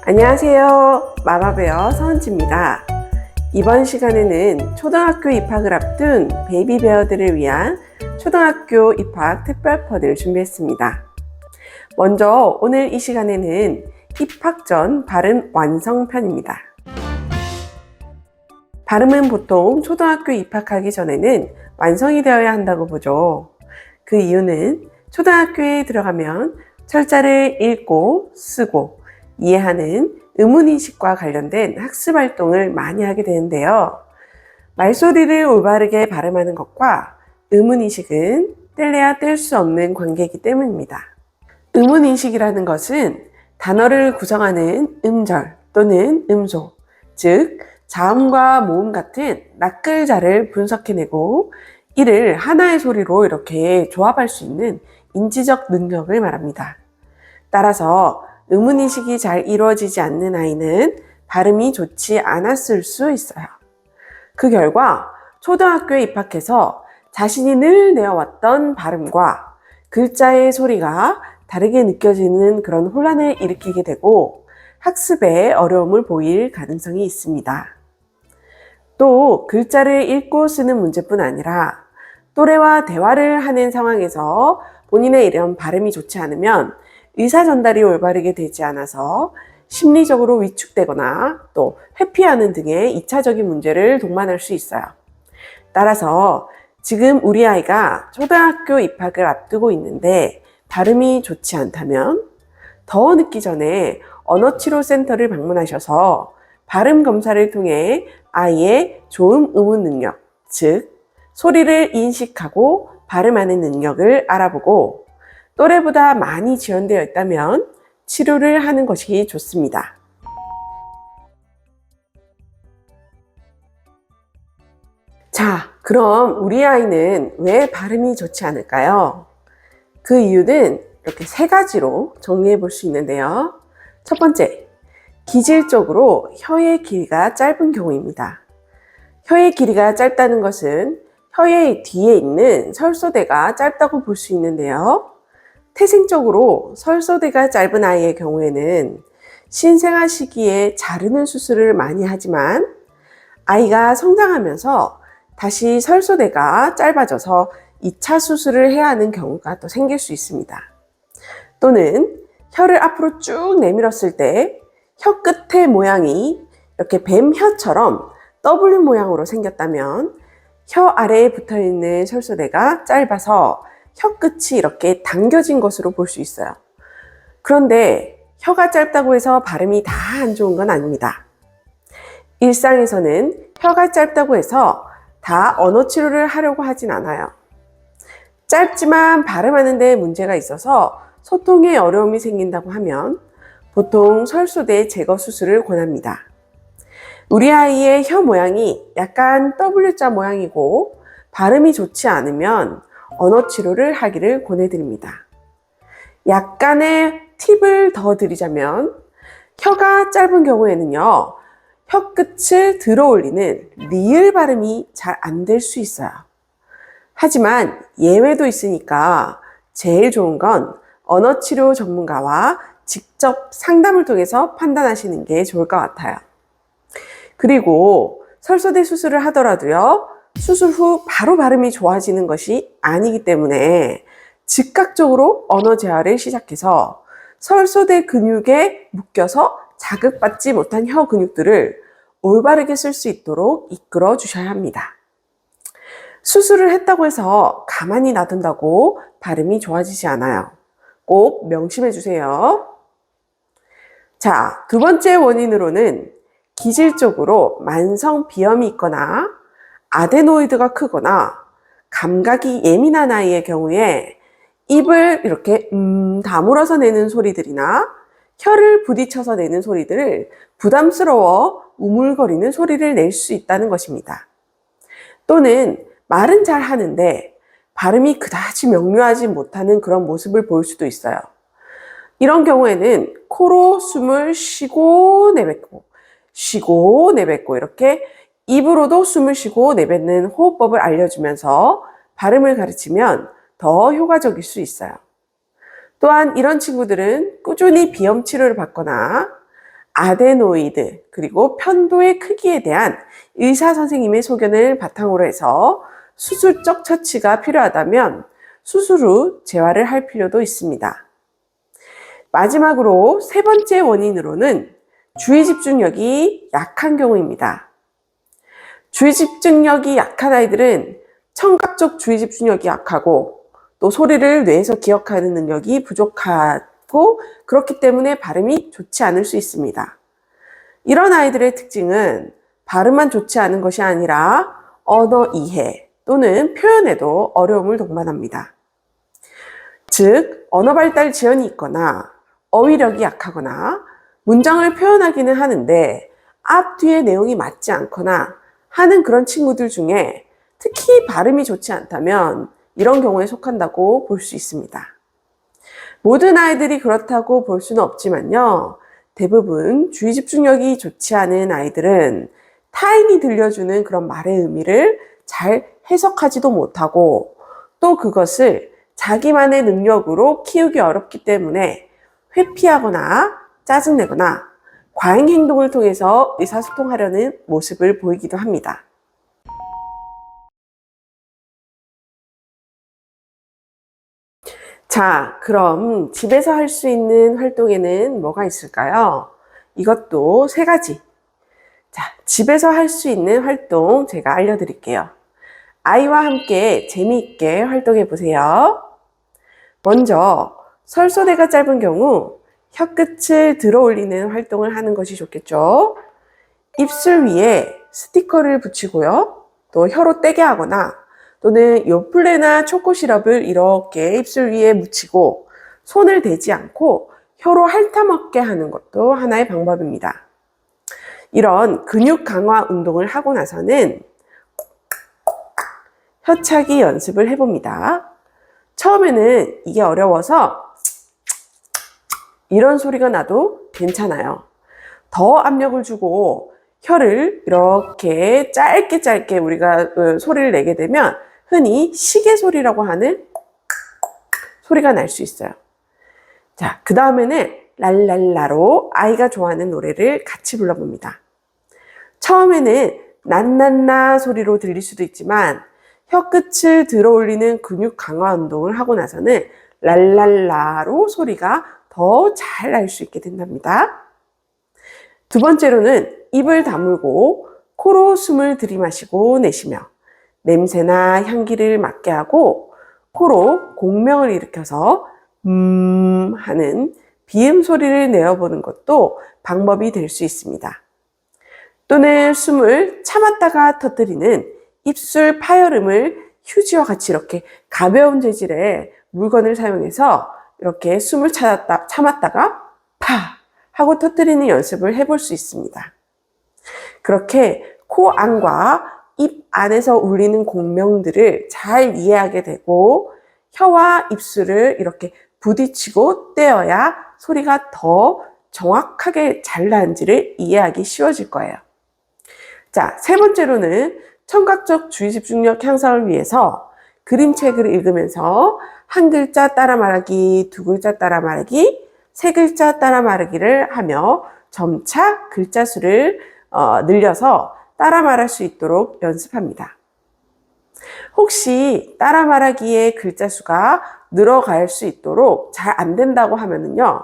안녕하세요. 마마베어 서은지입니다. 이번 시간에는 초등학교 입학을 앞둔 베이비베어들을 위한 초등학교 입학 특별편을 준비했습니다. 먼저 오늘 이 시간에는 입학 전 발음 완성편입니다. 발음은 보통 초등학교 입학하기 전에는 완성이 되어야 한다고 보죠. 그 이유는 초등학교에 들어가면 철자를 읽고 쓰고 이해하는 의문인식과 관련된 학습 활동을 많이 하게 되는데요. 말소리를 올바르게 발음하는 것과 의문인식은 뗄래야 뗄 수 없는 관계이기 때문입니다. 의문인식이라는 것은 단어를 구성하는 음절 또는 음소, 즉 자음과 모음 같은 낯글자를 분석해내고 이를 하나의 소리로 이렇게 조합할 수 있는 인지적 능력을 말합니다. 따라서 의문인식이 잘 이루어지지 않는 아이는 발음이 좋지 않았을 수 있어요. 그 결과 초등학교에 입학해서 자신이 늘 내어왔던 발음과 글자의 소리가 다르게 느껴지는 그런 혼란을 일으키게 되고 학습에 어려움을 보일 가능성이 있습니다. 또 글자를 읽고 쓰는 문제뿐 아니라 또래와 대화를 하는 상황에서 본인의 이런 발음이 좋지 않으면 의사 전달이 올바르게 되지 않아서 심리적으로 위축되거나 또 회피하는 등의 2차적인 문제를 동반할 수 있어요. 따라서 지금 우리 아이가 초등학교 입학을 앞두고 있는데 발음이 좋지 않다면 더 늦기 전에 언어치료센터를 방문하셔서 발음 검사를 통해 아이의 좋은 의문 능력, 즉 소리를 인식하고 발음하는 능력을 알아보고 또래보다 많이 지연되어 있다면 치료를 하는 것이 좋습니다. 자, 그럼 우리 아이는 왜 발음이 좋지 않을까요? 그 이유는 이렇게 3가지로 정리해 볼 수 있는데요. 첫 번째, 기질적으로 혀의 길이가 짧은 경우입니다. 혀의 길이가 짧다는 것은 혀의 뒤에 있는 설소대가 짧다고 볼 수 있는데요. 태생적으로 설소대가 짧은 아이의 경우에는 신생아 시기에 자르는 수술을 많이 하지만 아이가 성장하면서 다시 설소대가 짧아져서 2차 수술을 해야 하는 경우가 또 생길 수 있습니다. 또는 혀를 앞으로 쭉 내밀었을 때 혀 끝의 모양이 이렇게 뱀 혀처럼 W 모양으로 생겼다면 혀 아래에 붙어 있는 설소대가 짧아서 혀 끝이 이렇게 당겨진 것으로 볼 수 있어요. 그런데 혀가 짧다고 해서 발음이 다 안 좋은 건 아닙니다. 일상에서는 혀가 짧다고 해서 다 언어 치료를 하려고 하진 않아요. 짧지만 발음하는 데 문제가 있어서 소통에 어려움이 생긴다고 하면 보통 설소대 제거 수술을 권합니다. 우리 아이의 혀 모양이 약간 W자 모양이고 발음이 좋지 않으면 언어 치료를 하기를 권해드립니다. 약간의 팁을 더 드리자면 혀가 짧은 경우에는요, 혀 끝을 들어 올리는 리을 발음이 잘 안 될 수 있어요. 하지만 예외도 있으니까 제일 좋은 건 언어 치료 전문가와 직접 상담을 통해서 판단하시는 게 좋을 것 같아요. 그리고 설소대 수술을 하더라도요, 수술 후 바로 발음이 좋아지는 것이 아니기 때문에 즉각적으로 언어 재활을 시작해서 설소대 근육에 묶여서 자극받지 못한 혀 근육들을 올바르게 쓸 수 있도록 이끌어 주셔야 합니다. 수술을 했다고 해서 가만히 놔둔다고 발음이 좋아지지 않아요. 꼭 명심해 주세요. 자, 2번째 원인으로는 기질적으로 만성 비염이 있거나 아데노이드가 크거나 감각이 예민한 아이의 경우에 입을 이렇게 다물어서 내는 소리들이나 혀를 부딪혀서 내는 소리들을 부담스러워 우물거리는 소리를 낼 수 있다는 것입니다. 또는 말은 잘 하는데 발음이 그다지 명료하지 못하는 그런 모습을 보일 수도 있어요. 이런 경우에는 코로 숨을 쉬고 내뱉고 쉬고 내뱉고 이렇게 입으로도 숨을 쉬고 내뱉는 호흡법을 알려주면서 발음을 가르치면 더 효과적일 수 있어요. 또한 이런 친구들은 꾸준히 비염 치료를 받거나 아데노이드 그리고 편도의 크기에 대한 의사 선생님의 소견을 바탕으로 해서 수술적 처치가 필요하다면 수술 후 재활을 할 필요도 있습니다. 마지막으로 세 번째 원인으로는 주의 집중력이 약한 경우입니다. 주의 집중력이 약한 아이들은 청각적 주의 집중력이 약하고 또 소리를 뇌에서 기억하는 능력이 부족하고 그렇기 때문에 발음이 좋지 않을 수 있습니다. 이런 아이들의 특징은 발음만 좋지 않은 것이 아니라 언어 이해 또는 표현에도 어려움을 동반합니다. 즉, 언어 발달 지연이 있거나 어휘력이 약하거나 문장을 표현하기는 하는데 앞뒤의 내용이 맞지 않거나 하는 그런 친구들 중에 특히 발음이 좋지 않다면 이런 경우에 속한다고 볼 수 있습니다. 모든 아이들이 그렇다고 볼 수는 없지만요. 대부분 주의 집중력이 좋지 않은 아이들은 타인이 들려주는 그런 말의 의미를 잘 해석하지도 못하고 또 그것을 자기만의 능력으로 키우기 어렵기 때문에 회피하거나 짜증내거나 과잉 행동을 통해서 의사소통하려는 모습을 보이기도 합니다. 자, 그럼 집에서 할 수 있는 활동에는 뭐가 있을까요? 이것도 세 가지. 자, 집에서 할 수 있는 활동 제가 알려드릴게요. 아이와 함께 재미있게 활동해 보세요. 먼저 설소대가 짧은 경우 혀끝을 들어 올리는 활동을 하는 것이 좋겠죠. 입술 위에 스티커를 붙이고요. 또 혀로 떼게 하거나 또는 요플레나 초코 시럽을 이렇게 입술 위에 묻히고 손을 대지 않고 혀로 핥아먹게 하는 것도 하나의 방법입니다. 이런 근육 강화 운동을 하고 나서는 혀차기 연습을 해봅니다. 처음에는 이게 어려워서 이런 소리가 나도 괜찮아요. 더 압력을 주고 혀를 이렇게 짧게 우리가 소리를 내게 되면 흔히 시계 소리라고 하는 소리가 날 수 있어요. 자, 그 다음에는 랄랄라로 아이가 좋아하는 노래를 같이 불러봅니다. 처음에는 난난나 소리로 들릴 수도 있지만 혀끝을 들어 올리는 근육 강화 운동을 하고 나서는 랄랄라로 소리가 더 잘 날 수 있게 된답니다. 두 번째로는 입을 다물고 코로 숨을 들이마시고 내쉬며 냄새나 향기를 맡게 하고 코로 공명을 일으켜서 하는 비음 소리를 내어보는 것도 방법이 될 수 있습니다. 또는 숨을 참았다가 터뜨리는 입술 파열음을 휴지와 같이 이렇게 가벼운 재질의 물건을 사용해서 이렇게 숨을 참았다가 파 하고 터뜨리는 연습을 해볼 수 있습니다. 그렇게 코 안과 입 안에서 울리는 공명들을 잘 이해하게 되고 혀와 입술을 이렇게 부딪히고 떼어야 소리가 더 정확하게 잘 나는지를 이해하기 쉬워질 거예요. 자, 세 번째로는 청각적 주의 집중력 향상을 위해서 그림책을 읽으면서 한 글자 따라 말하기, 두 글자 따라 말하기, 세 글자 따라 말하기를 하며 점차 글자 수를 늘려서 따라 말할 수 있도록 연습합니다. 혹시 따라 말하기의 글자 수가 늘어갈 수 있도록 잘 안 된다고 하면은요,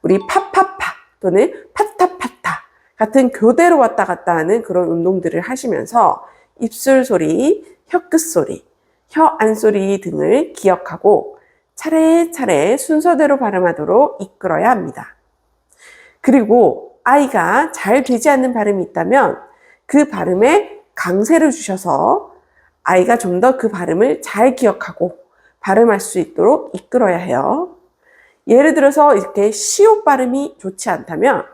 우리 파파파 또는 파타파타 같은 교대로 왔다 갔다 하는 그런 운동들을 하시면서 입술 소리, 혀끝 소리, 혀 안 소리 등을 기억하고 차례차례 순서대로 발음하도록 이끌어야 합니다. 그리고 아이가 잘 되지 않는 발음이 있다면 그 발음에 강세를 주셔서 아이가 좀 더 그 발음을 잘 기억하고 발음할 수 있도록 이끌어야 해요. 예를 들어서 이렇게 시옷 발음이 좋지 않다면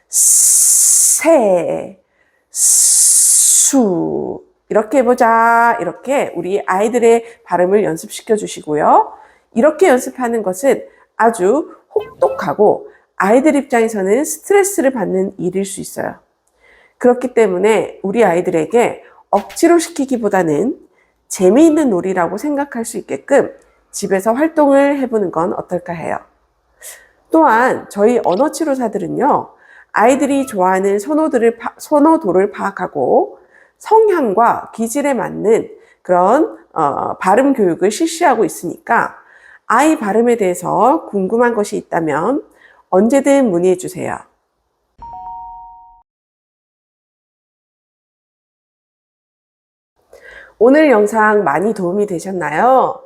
세, 수 이렇게 해보자. 이렇게 우리 아이들의 발음을 연습시켜 주시고요. 이렇게 연습하는 것은 아주 혹독하고 아이들 입장에서는 스트레스를 받는 일일 수 있어요. 그렇기 때문에 우리 아이들에게 억지로 시키기보다는 재미있는 놀이라고 생각할 수 있게끔 집에서 활동을 해보는 건 어떨까 해요. 또한 저희 언어치료사들은요, 아이들이 좋아하는 선호도를 파악하고 성향과 기질에 맞는 그런 발음 교육을 실시하고 있으니까 아이 발음에 대해서 궁금한 것이 있다면 언제든 문의해 주세요. 오늘 영상 많이 도움이 되셨나요?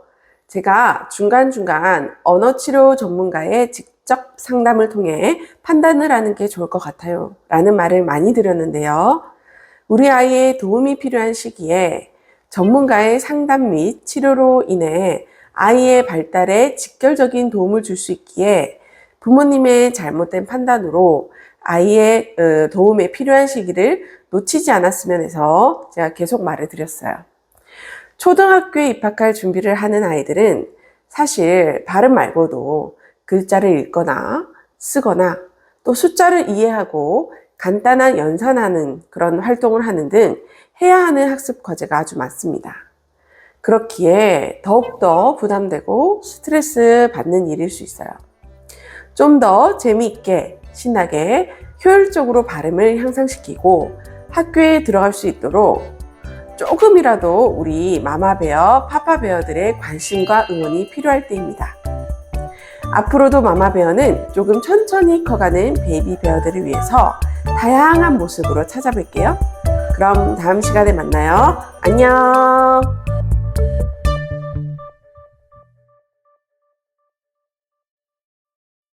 제가 중간중간 언어치료 전문가의 직접 상담을 통해 판단을 하는 게 좋을 것 같아요 라는 말을 많이 드렸는데요. 우리 아이의 도움이 필요한 시기에 전문가의 상담 및 치료로 인해 아이의 발달에 직결적인 도움을 줄 수 있기에 부모님의 잘못된 판단으로 아이의 도움에 필요한 시기를 놓치지 않았으면 해서 제가 계속 말을 드렸어요. 초등학교에 입학할 준비를 하는 아이들은 사실 발음 말고도 글자를 읽거나 쓰거나 또 숫자를 이해하고 간단한 연산하는 그런 활동을 하는 등 해야 하는 학습 과제가 아주 많습니다. 그렇기에 더욱더 부담되고 스트레스 받는 일일 수 있어요. 좀 더 재미있게 신나게 효율적으로 발음을 향상시키고 학교에 들어갈 수 있도록 조금이라도 우리 마마베어, 파파베어들의 관심과 응원이 필요할 때입니다. 앞으로도 마마베어는 조금 천천히 커가는 베이비베어들을 위해서 다양한 모습으로 찾아뵐게요. 그럼 다음 시간에 만나요. 안녕.